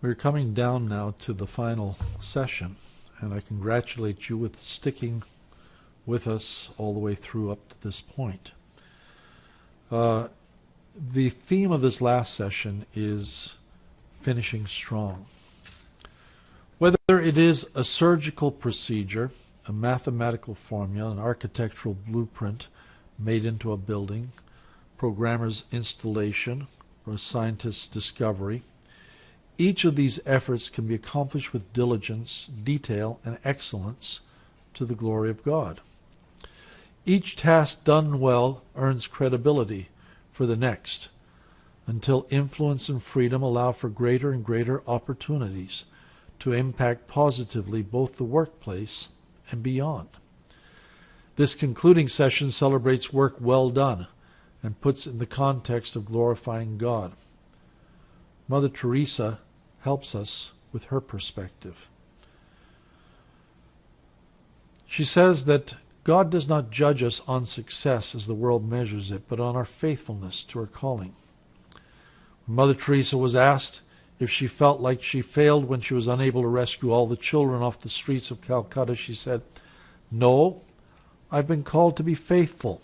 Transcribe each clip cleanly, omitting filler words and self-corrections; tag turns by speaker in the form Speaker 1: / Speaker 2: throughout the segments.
Speaker 1: We're coming down now to the final session, and I congratulate you with sticking with us all the way through up to this point. The theme of this last session is finishing strong. Whether it is a surgical procedure, a mathematical formula, an architectural blueprint made into a building, programmer's installation, or a scientist's discovery, each of these efforts can be accomplished with diligence, detail, and excellence to the glory of God. Each task done well earns credibility for the next, until influence and freedom allow for greater and greater opportunities to impact positively both the workplace and beyond. This concluding session celebrates work well done and puts it in the context of glorifying God. Mother Teresa helps us with her perspective. She says that God does not judge us on success as the world measures it, but on our faithfulness to our calling. When Mother Teresa was asked if she felt like she failed when she was unable to rescue all the children off the streets of Calcutta, she said, "No, I've been called to be faithful.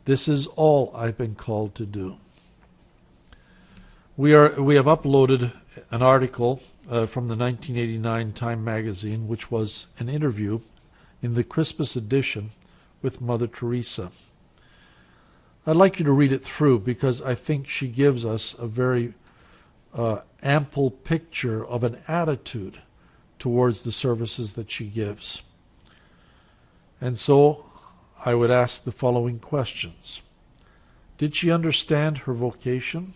Speaker 1: This is all I've been called to do." We have uploaded an article from the 1989 Time magazine, which was an interview in the Christmas edition with Mother Teresa. I'd like you to read it through because I think she gives us a very ample picture of an attitude towards the services that she gives. And so I would ask the following questions. Did she understand her vocation?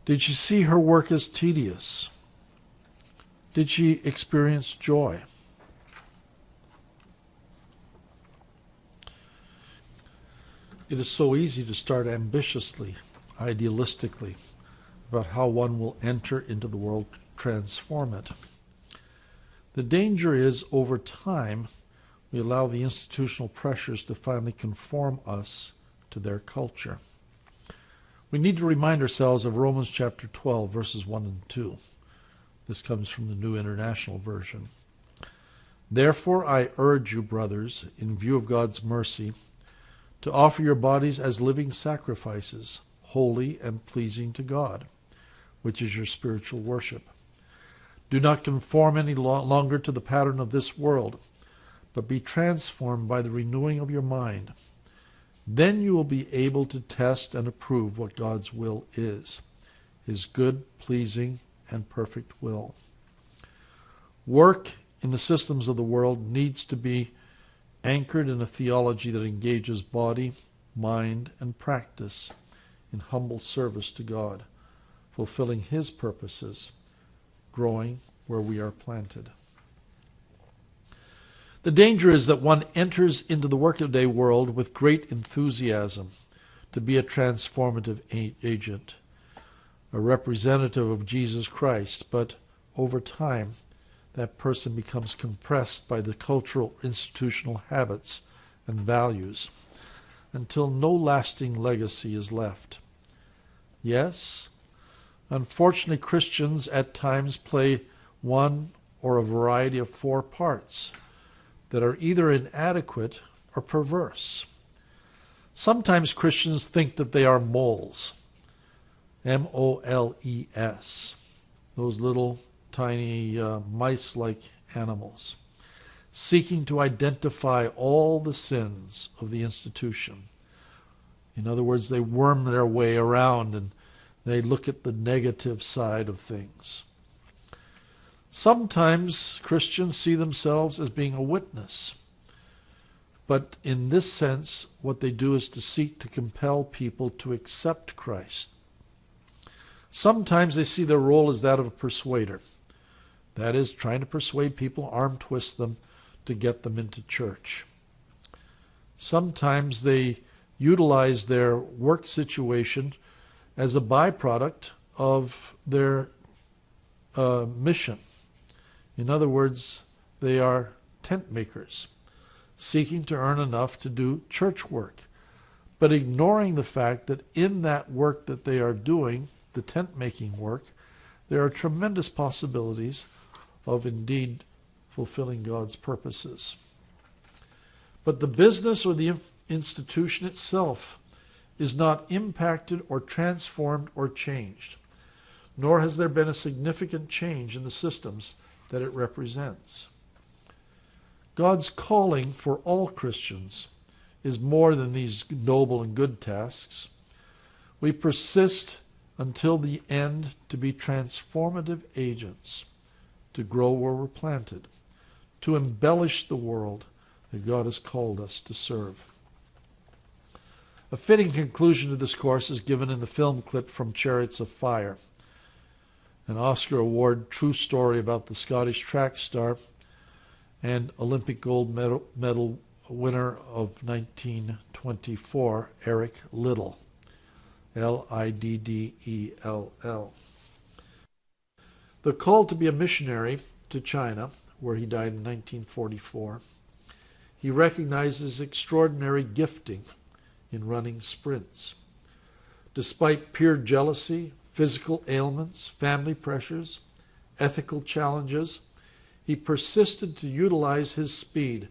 Speaker 1: Did she see her work as tedious? Did she experience joy? It is so easy to start ambitiously, idealistically, about how one will enter into the world, transform it. The danger is, over time, we allow the institutional pressures to finally conform us to their culture. We need to remind ourselves of Romans chapter 12, verses 1 and 2. This comes from the New International Version. "Therefore I urge you, brothers, in view of God's mercy, to offer your bodies as living sacrifices, holy and pleasing to God, which is your spiritual worship. Do not conform any longer to the pattern of this world, but be transformed by the renewing of your mind. Then you will be able to test and approve what God's will is, his good, pleasing, and perfect will." Work in the systems of the world needs to be anchored in a theology that engages body, mind, and practice in humble service to God, fulfilling his purposes, growing where we are planted. The danger is that one enters into the workaday world with great enthusiasm to be a transformative agent, a representative of Jesus Christ, but over time that person becomes compressed by the cultural institutional habits and values until no lasting legacy is left. Yes, unfortunately, Christians at times play one or a variety of four parts that are either inadequate or perverse. Sometimes Christians think that they are moles, M-O-L-E-S, those little tiny mice-like animals, seeking to identify all the sins of the institution. In other words, they worm their way around and they look at the negative side of things. Sometimes Christians see themselves as being a witness. But in this sense, what they do is to seek to compel people to accept Christ. Sometimes they see their role as that of a persuader. That is, trying to persuade people, arm twist them to get them into church. Sometimes they utilize their work situation as a byproduct of their mission. In other words, they are tent makers, seeking to earn enough to do church work, but ignoring the fact that in that work that they are doing, the tent making work, there are tremendous possibilities of indeed fulfilling God's purposes. But the business or the institution itself is not impacted or transformed or changed, nor has there been a significant change in the systems that it represents. God's calling for all Christians is more than these noble and good tasks. We persist until the end to be transformative agents, to grow where we're planted, to embellish the world that God has called us to serve. A fitting conclusion to this course is given in the film clip from Chariots of Fire, an Oscar Award true story about the Scottish track star and Olympic gold medal winner of 1924, Eric Liddell, Liddell. The call to be a missionary to China, where he died in 1944, he recognizes extraordinary gifting in running sprints. Despite peer jealousy, physical ailments, family pressures, ethical challenges, he persisted to utilize his speed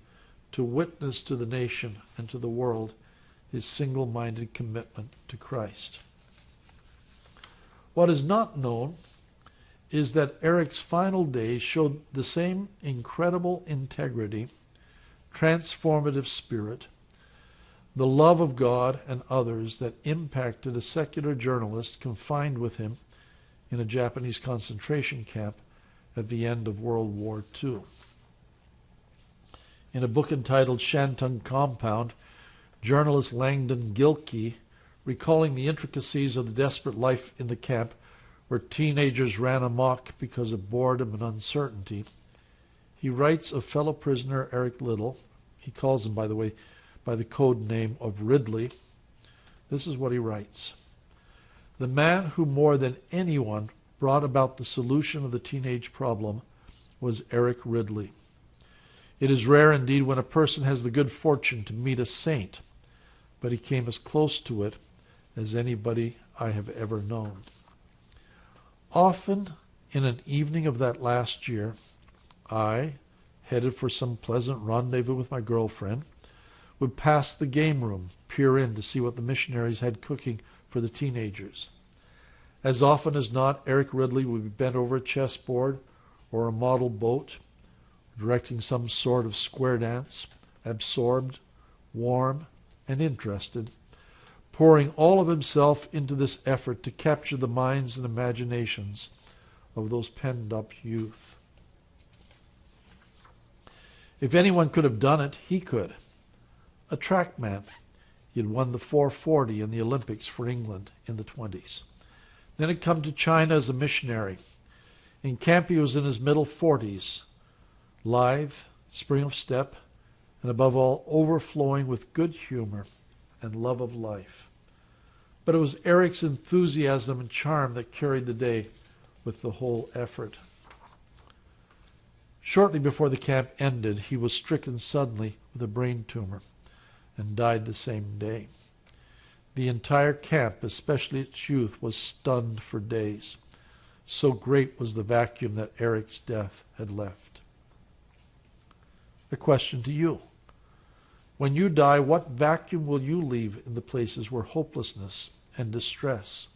Speaker 1: to witness to the nation and to the world his single-minded commitment to Christ. What is not known is that Eric's final days showed the same incredible integrity, transformative spirit, the love of God and others that impacted a secular journalist confined with him in a Japanese concentration camp at the end of World War II. In a book entitled Shantung Compound, journalist Langdon Gilkey, recalling the intricacies of the desperate life in the camp where teenagers ran amok because of boredom and uncertainty, he writes of fellow prisoner Eric Liddell. He calls him, by the way, by the code name of Ridley. This is what he writes. The man who more than anyone brought about the solution of the teenage problem was Eric Ridley. It is rare indeed when a person has the good fortune to meet a saint, but he came as close to it as anybody I have ever known. Often in an evening of that last year, I, headed for some pleasant rendezvous with my girlfriend, would pass the game room, peer in to see what the missionaries had cooking for the teenagers. As often as not, Eric Ridley would be bent over a chessboard or a model boat, directing some sort of square dance, absorbed, warm, and interested, pouring all of himself into this effort to capture the minds and imaginations of those penned-up youth. If anyone could have done it, he could. A track man. He had won the 440 in the Olympics for England in the 1920s. Then had come to China as a missionary. In camp he was in his middle 40s, lithe, spring of step, and above all, overflowing with good humor and love of life. But it was Eric's enthusiasm and charm that carried the day with the whole effort. Shortly before the camp ended, he was stricken suddenly with a brain tumor and died the same day. The entire camp, especially its youth, was stunned for days. So great was the vacuum that Eric's death had left. A question to you. When you die, what vacuum will you leave in the places where hopelessness and distress,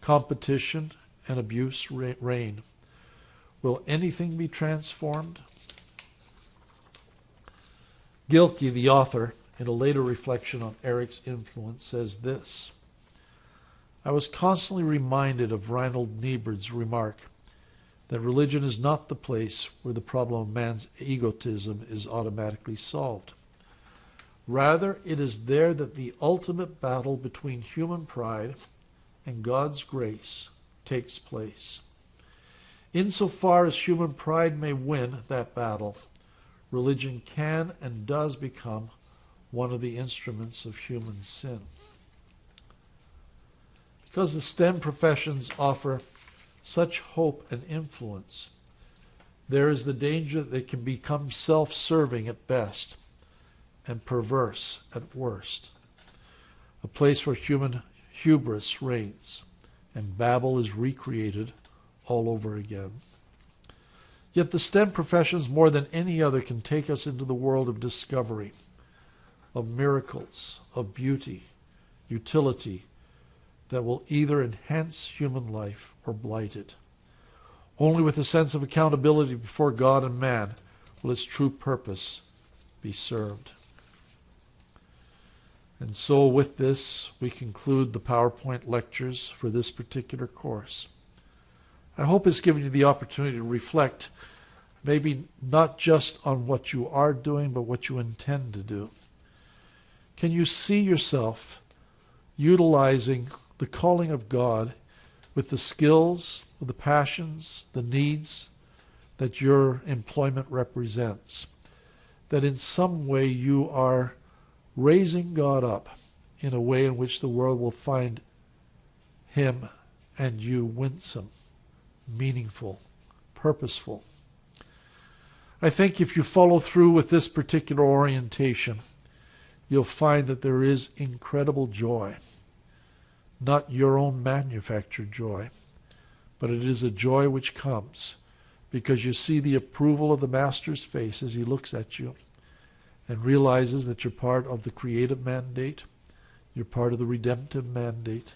Speaker 1: competition and abuse reign? Will anything be transformed? Gilkey, the author, in a later reflection on Eric's influence, says this: I was constantly reminded of Reinhold Niebuhr's remark that religion is not the place where the problem of man's egotism is automatically solved. Rather, it is there that the ultimate battle between human pride and God's grace takes place. Insofar as human pride may win that battle, religion can and does become one of the instruments of human sin. Because the STEM professions offer such hope and influence, there is the danger that they can become self-serving at best and perverse at worst. A place where human hubris reigns and Babel is recreated all over again. Yet the STEM professions, more than any other, can take us into the world of discovery, of miracles, of beauty, utility, that will either enhance human life or blight it. Only with a sense of accountability before God and man will its true purpose be served. And so with this, we conclude the PowerPoint lectures for this particular course. I hope it's given you the opportunity to reflect, maybe not just on what you are doing, but what you intend to do. Can you see yourself utilizing the calling of God with the skills, with the passions, the needs that your employment represents? That in some way you are raising God up in a way in which the world will find Him and you winsome, meaningful, purposeful. I think if you follow through with this particular orientation, you'll find that there is incredible joy. Not your own manufactured joy, but it is a joy which comes because you see the approval of the Master's face as He looks at you and realizes that you're part of the creative mandate, you're part of the redemptive mandate,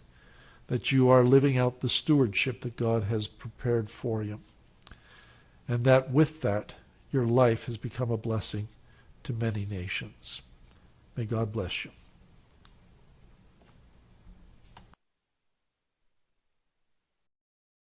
Speaker 1: that you are living out the stewardship that God has prepared for you, and that with that, your life has become a blessing to many nations. May God bless you.